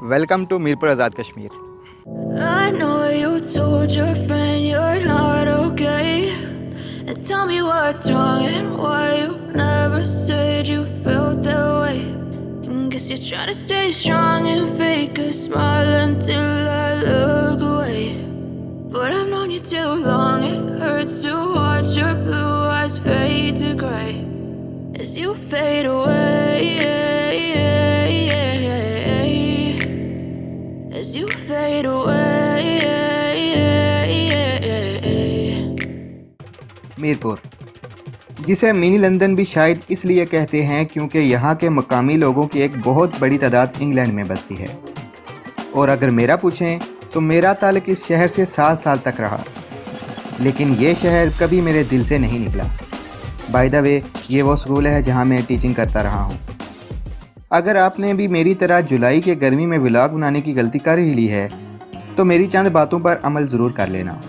Welcome to Mirpur Azad Kashmir. I know you told your friend you're not okay. And tell me what's wrong and why you never said you felt that way. And guess you're trying to stay strong and fake a smile until I look away. But I've known you too long, it hurts to watch your blue eyes fade to gray as you fade away. As you fade away. Mirpur, जिसे mini London भी शायद इसलिए कहते हैं क्योंकि यहाँ के मकामी लोगों की एक बहुत बड़ी तादाद इंग्लैंड में बसती है। और अगर मेरा पूछें तो मेरा ताल्लुक इस शहर से 7 साल तक रहा, लेकिन ये शहर कभी मेरे दिल से नहीं निकला। बाय द वे, ये वो स्कूल है जहाँ मैं टीचिंग करता रहा हूँ। अगर आपने भी मेरी तरह जुलाई के गर्मी में व्लॉग बनाने की गलती कर ही ली है तो मेरी चंद बातों पर अमल ज़रूर कर लेना,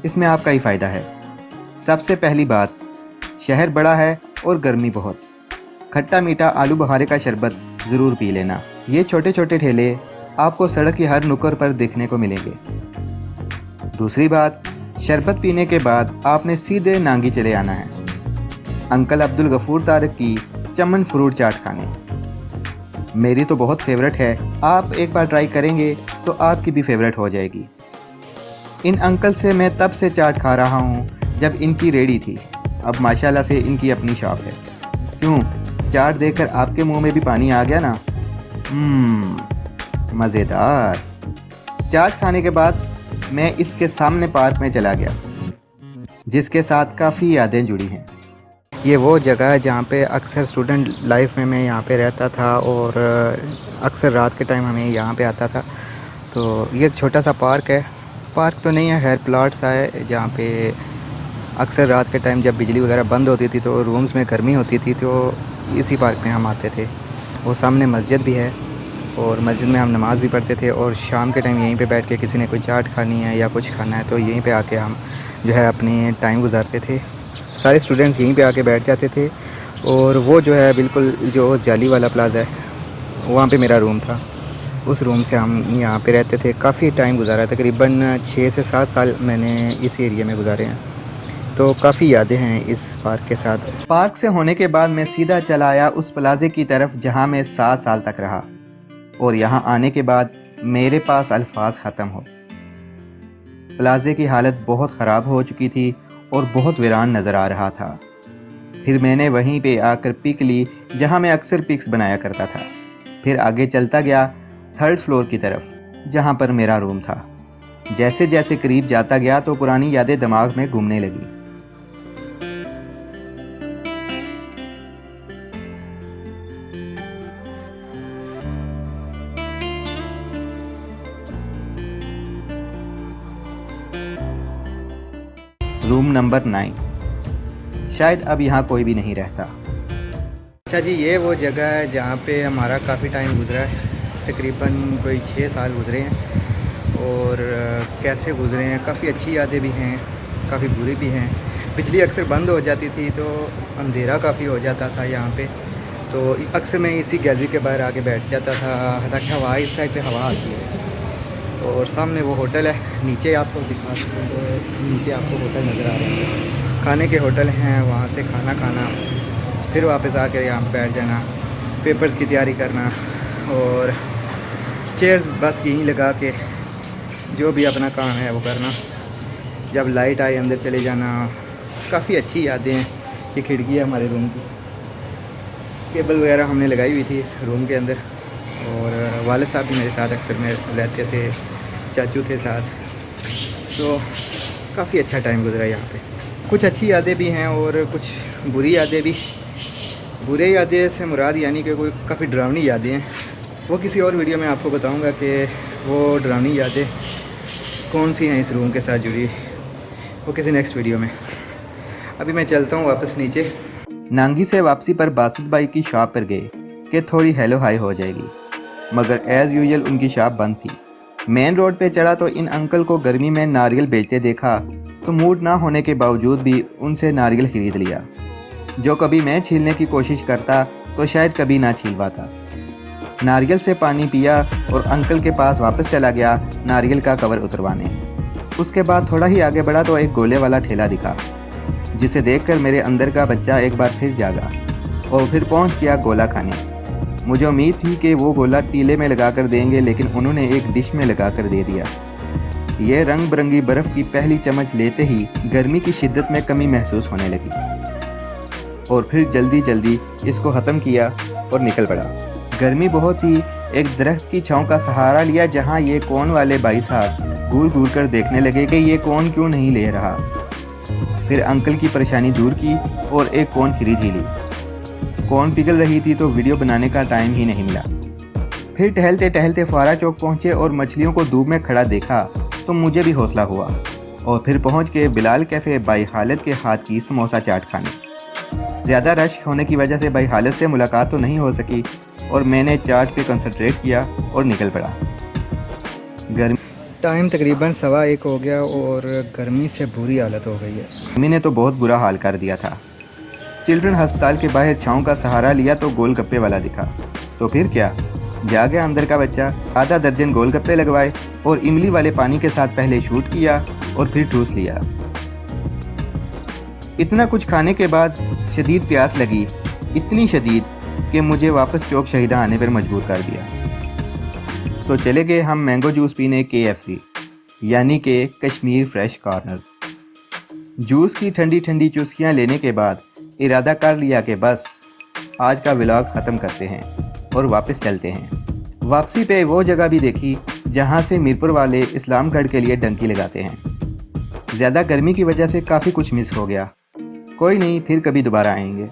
इसमें आपका ही फ़ायदा है। सबसे पहली बात, शहर बड़ा है और गर्मी बहुत। खट्टा मीठा आलू बुखारे का शरबत ज़रूर पी लेना। ये छोटे छोटे ठेले आपको सड़क की हर नुक्कड़ पर देखने को मिलेंगे। दूसरी बात, शरबत पीने के बाद आपने सीधे नांगी चले आना है, अंकल अब्दुल गफूर तारक की चमन फ्रूट चाट खाने। मेरी तो बहुत फेवरेट है, आप एक बार ट्राई करेंगे तो आपकी भी फेवरेट हो जाएगी। इन अंकल से मैं तब से चाट खा रहा हूँ जब इनकी रेडी थी, अब माशाल्लाह से इनकी अपनी शॉप है। क्यों, चाट देखकर आपके मुंह में भी पानी आ गया ना? मज़ेदार। चाट खाने के बाद मैं इसके सामने पार्क में चला गया, जिसके साथ काफ़ी यादें जुड़ी हैं। ये वो जगह है जहाँ पे अक्सर स्टूडेंट लाइफ में मैं यहाँ पे रहता था और अक्सर रात के टाइम हमें यहाँ पे आता था। तो ये एक छोटा सा पार्क है, पार्क तो नहीं है, खैर प्लॉट सा है, जहाँ पे अक्सर रात के टाइम जब बिजली वगैरह बंद होती थी तो रूम्स में गर्मी होती थी, तो इसी पार्क में हम आते थे। वो सामने मस्जिद भी है और मस्जिद में हम नमाज़ भी पढ़ते थे, और शाम के टाइम यहीं पे बैठ के किसी ने कोई चाट खानी है या कुछ खाना है तो यहीं पे आके हम जो है अपने टाइम गुजारते थे। सारे स्टूडेंट्स यहीं पे आके बैठ जाते थे। और वो जो है बिल्कुल जो जाली वाला प्लाजा है वहाँ पे मेरा रूम था, उस रूम से हम यहाँ पे रहते थे। काफ़ी टाइम गुजारा, तकरीबन 6 से 7 साल मैंने इस एरिया में गुजारे हैं, तो काफ़ी यादें हैं इस पार्क के साथ। पार्क से होने के बाद मैं सीधा चला आया उस प्लाजे की तरफ जहाँ मैं 7 साल तक रहा, और यहाँ आने के बाद मेरे पास अल्फाज ख़त्म हो। प्लाजे की हालत बहुत ख़राब हो चुकी थी और बहुत वीरान नज़र आ रहा था। फिर मैंने वहीं पे आकर पिक ली जहाँ मैं अक्सर पिक्स बनाया करता था। फिर आगे चलता गया 3rd फ्लोर की तरफ, जहाँ पर मेरा रूम था। जैसे जैसे करीब जाता गया तो पुरानी यादें दिमाग में घूमने लगी। रूम नंबर 9, शायद अब यहाँ कोई भी नहीं रहता। अच्छा जी, ये वो जगह है जहाँ पे हमारा काफ़ी टाइम गुजरा है, तकरीबन कोई 6 साल गुजरे हैं। और कैसे गुजरे हैं, काफ़ी अच्छी यादें भी हैं, काफ़ी बुरी भी हैं। बिजली अक्सर बंद हो जाती थी तो अंधेरा काफ़ी हो जाता था यहाँ पे, तो अक्सर मैं इसी गैलरी के बाहर आके बैठ जाता था। हालांकि हवा इस साइड पे हवा आती है, और सामने वो होटल है, नीचे आपको दिखा सकते हैं, तो नीचे आपको होटल नज़र आ रहे हैं, खाने के होटल हैं। वहाँ से खाना खाना, फिर वापस आकर यहाँ बैठ जाना, पेपर्स की तैयारी करना, और चेयर बस यहीं लगा के जो भी अपना काम है वो करना। जब लाइट आए अंदर चले जाना। काफ़ी अच्छी यादें हैं। ये खिड़की है हमारे रूम की, केबल वगैरह हमने लगाई हुई थी रूम के अंदर, और वाले साहब भी मेरे साथ अक्सर में रहते थे, चाचू थे साथ, तो काफ़ी अच्छा टाइम गुजरा यहाँ पे। कुछ अच्छी यादें भी हैं और कुछ बुरी यादें भी। बुरे यादें से मुराद यानी कि कोई काफ़ी डरावनी यादें हैं, वो किसी और वीडियो में आपको बताऊंगा कि वो डरावनी यादें कौन सी हैं इस रूम के साथ जुड़ी, वो किसी नेक्स्ट वीडियो में। अभी मैं चलता हूँ वापस नीचे। नांगी से वापसी पर बासित भाई की शॉप पर गए कि थोड़ी हेलो हाई हो जाएगी, मगर एज़ यूजुअल उनकी शॉप बंद थी। मेन रोड पे चढ़ा तो इन अंकल को गर्मी में नारियल बेचते देखा, तो मूड ना होने के बावजूद भी उनसे नारियल ख़रीद लिया, जो कभी मैं छीलने की कोशिश करता तो शायद कभी ना छील पाता। नारियल से पानी पिया और अंकल के पास वापस चला गया नारियल का कवर उतरवाने। उसके बाद थोड़ा ही आगे बढ़ा तो एक गोले वाला ठेला दिखा, जिसे देखकर मेरे अंदर का बच्चा एक बार फिर जागा और फिर पहुंच गया गोला खाने। मुझे उम्मीद थी कि वो गोला तीले में लगा कर देंगे, लेकिन उन्होंने एक डिश में लगा कर दे दिया। ये रंग बिरंगी बर्फ़ की पहली चम्मच लेते ही गर्मी की शिद्दत में कमी महसूस होने लगी और फिर जल्दी जल्दी इसको ख़त्म किया और निकल पड़ा। गर्मी बहुत ही एक दरख्त की छांव का सहारा लिया, जहां ये कोन वाले भाई साहब घूर घूर कर देखने लगे कि ये कोन क्यों नहीं ले रहा। फिर अंकल की परेशानी दूर की और एक कोन खरीद ही ली। कोन पिघल रही थी तो वीडियो बनाने का टाइम ही नहीं मिला। फिर टहलते टहलते फुआरा चौक पहुँचे और मछलियों को धूप में खड़ा देखा तो मुझे भी हौसला हुआ और फिर पहुँच के बिलाल कैफ़े भाई खालिद के हाथ की समोसा चाट खाने। ज़्यादा रश होने की वजह से भाई खालिद से मुलाकात तो नहीं हो सकी और मैंने चाट पे कंसंट्रेट किया और निकल पड़ा। गर्मी टाइम तकरीबन 1:15 हो गया और गर्मी से बुरी हालत हो गई है। गर्मी ने तो बहुत बुरा हाल कर दिया था। चिल्ड्रन अस्पताल के बाहर छाँव का सहारा लिया तो गोलगप्पे वाला दिखा, तो फिर क्या, जा गया अंदर का बच्चा। आधा दर्जन गोलगप्पे लगवाए और इमली वाले पानी के साथ पहले शूट किया और फिर ठूस लिया। इतना कुछ खाने के बाद शदीद प्यास लगी, इतनी शदीद कि मुझे वापस चौक शहीदा आने पर मजबूर कर दिया। तो चले गए हम मैंगो जूस पीने KFC, यानी कि कश्मीर फ्रेश कॉर्नर। जूस की ठंडी ठंडी चुस्कियाँ लेने के बाद इरादा कर लिया कि बस आज का व्लॉग ख़त्म करते हैं और वापस चलते हैं। वापसी पे वो जगह भी देखी जहाँ से मीरपुर वाले इस्लामगढ़ के लिए डंकी लगाते हैं। ज़्यादा गर्मी की वजह से काफ़ी कुछ मिस हो गया। कोई नहीं, फिर कभी दोबारा आएंगे।